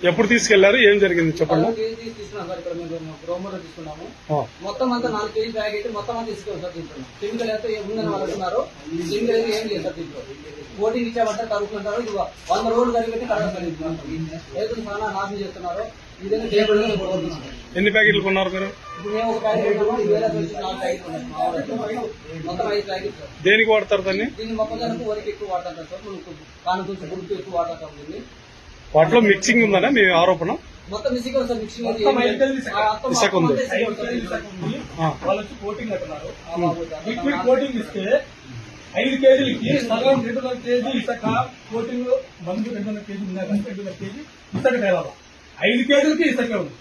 ఎప్పుడు తీసుకెళ్లారు, ఏం జరిగింది చెప్పండి. తీసుకున్నాం సార్, ఇక్కడ మేము గ్రోమర్ తీసుకున్నాము. మొత్తం అంతా 4 కేజీ బ్యాగ్ అయితే మొత్తం అంతా తీసుకున్నాం సార్. దీంట్లో కెమికల్ అయితే ఉందని వాళ్ళు అంటున్నారు. కెమికల్ అయితే ఏం లేదు సార్. దీంట్లో కోటింగ్ ఇచ్చామంటారు, కలుపుకుంటారు. ఇది 100 రోజులు కలిపెట్టి కడగలుగుతున్నారు. రైతులు చాలా నాశనం చేస్తున్నారు. ఇదైనా చేయబడి ఎన్ని ప్యాకెట్లు కొన్నారు మీరు? ఇప్పుడు మేము ఒక ప్యాకెట్ 4 ప్యాకెట్లు మొత్తం 5 ప్యాకెట్లు. దేనికి వాడతారు దాన్ని? దీన్ని మొక్కజొన్నకు వరకు ఎక్కువ వాడతారు సార్. కానుకూర్చి గుర్తు ఎక్కువ వాడతాం. దీన్ని వాటిలో మిక్సింగ్ ఉందనే మీ ఆరోపణ? మొత్తం మిక్సింగ్ సార్. మిక్సింగ్ ఇసుక ఉంది. వాళ్ళు వచ్చి కోటింగ్ అంటున్నారు. లిక్విడ్ కోటింగ్ ఇస్తే 5 కేజీలకి సగం 200 కేజీ ఇసుక కోటింగ్ మందు 200 కేజీ ఉన్నారు. 200 కేజీ ఇసుక తేవాలి. 5 కేజీలకి ఇసుక ఉంది.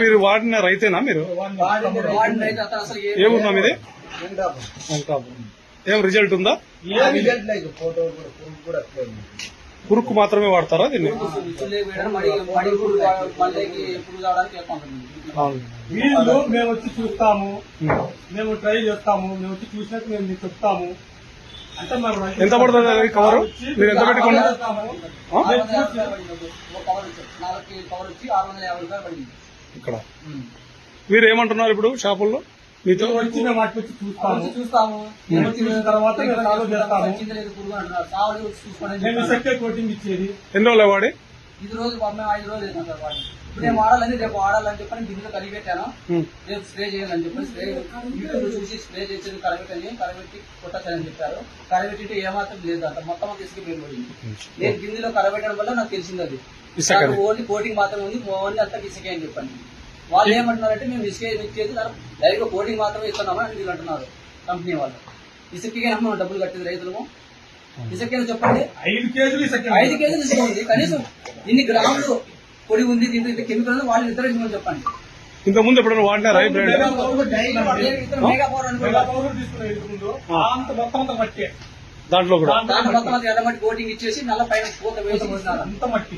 మీరు వాడిన రైతేనా మీరు? ఏముందా మీది? ఏం రిజల్ట్ ఉందా? పురుకు మాత్రమే వాడతారా దీన్ని? వీళ్ళు మేము వచ్చి చూస్తాము, మేము ట్రై చేస్తాము, మేము వచ్చి చూసినట్టు మేము మీకు చెప్తాము అంటే ఎంత పడుతుంది కవర్? మీరు ఎంత పెట్టుకున్నారు? ఇక్కడ మీరు ఏమంటున్నారు ఇప్పుడు షాపుల్లో? మీతో వచ్చి మేము అటు వచ్చి చూస్తాము, చూసిన తర్వాత మేము సాల్వ్ చేస్తాము. మేము సెక్కే కోటింగ్ ఇచ్చేది. ఎన్ని రోజులు వాడి? ఇది రోజు 5 రోజులు అవుతాం సార్ వాడి. ఇప్పుడు నేను వాడాలని, రేపు వాడాలని చెప్పని గిన్నెలో కలిపెట్టాను. రేపు స్ప్రే చేయాలని చెప్పని స్ప్రే యూట్యూబ్ చూసి స్ప్రే చేసేది కరబెట్టి కొట్టచ్చని చెప్పారు. కరబెట్టింటే ఏమాత్రం లేదు అంట, మొత్తం తీసుకు పడింది. నేను గిన్నెలో కరబెట్టడం వల్ల నాకు తెలిసింది అది ఓన్లీ కోటింగ్ మాత్రమే ఉంది, ఓన్లీ అంతా ఇసుకే అని చెప్పండి. వాళ్ళు ఏమంటున్నారంటే మేము ఇసుకే ఇచ్చేది డైరెక్ట్ గా కోటింగ్ మాత్రమే ఇస్తున్నామని వీళ్ళు అంటున్నారు కంపెనీ వాళ్ళు. ఇసుకే మనం డబ్బులు కట్టేది రైతులము. ఇసుకే చెప్పండి 5 కేజీలు ఇసుక ఉంది, కనీసం ఇన్ని గ్రాములు పొడి ఉంది, దీంట్లో కెమికల్ వాళ్ళు నిర్ధారించమని చెప్పండి. ఇంత ముందు ఎప్పుడైనా వాడినారా? దాంట్లో కూడా మొత్తం ఎర్రమట్టి కోటింగ్ ఇచ్చేసి నల్ల పైన పూత వేసి అంత మట్టి